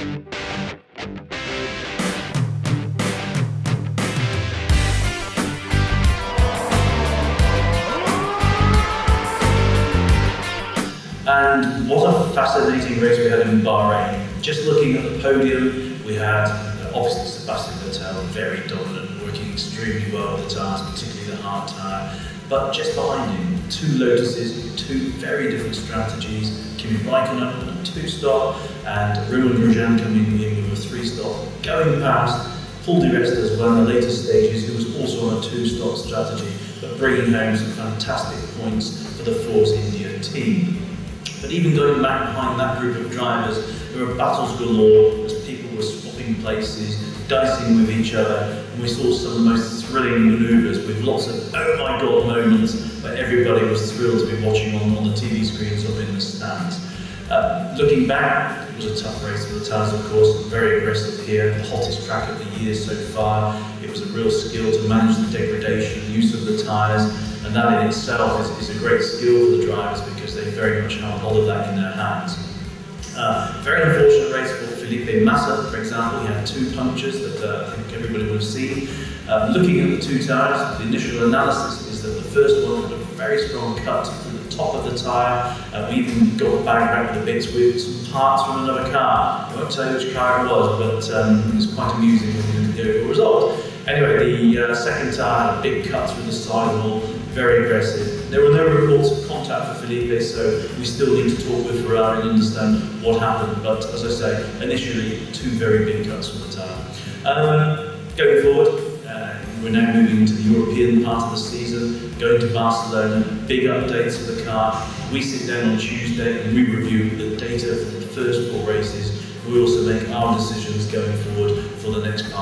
And what a fascinating race we had in Bahrain. Just looking at the podium, we had obviously Sebastian Vettel, very dominant, working extremely well with the tyres, particularly the hard tyre. But just behind him, two Lotuses, two very different strategies. Kimi Raikkonen on a 2-stop and Romain Grosjean coming in with a 3-stop, going past Paul Hembery as well in the later stages, who was also on a 2-stop strategy, but bringing home some fantastic points for the Force India team. But even going back behind that group of drivers, there were battles galore as people were swapping places, dicing with each other, and we saw some of the most thrilling manoeuvres with lots of oh my god moments where everybody was thrilled to be watching on the TV screens or in the stands. Looking back, it was a tough race for the tyres, of course, very aggressive here, the hottest track of the year so far. It was a real skill to manage the degradation, use of the tyres, and that in itself is a great skill for the drivers because they very much have a lot of that in their hands. Very unfortunate race for Felipe Massa, for example. He had 2 punctures that I think everybody would have seen. Looking at the 2 tyres, the initial analysis is that the first one had a very strong cut to the top of the tyre. We even got the bag back with the bits with some parts from another car. I won't tell you which car it was, but it was quite amusing when you look at the overall result. Anyway, the second tyre had a big cut through the sidewall, very aggressive. There were no reports of contact for Felipe, so we still need to talk with Ferrari and understand what happened. But as I say, initially 2 very big cuts from the tyre. Going forward, we're now moving into the European part of the season, going to Barcelona, big updates for the car. We sit down on Tuesday and we review the data for the first 4 races. We also make our decisions going forward for the next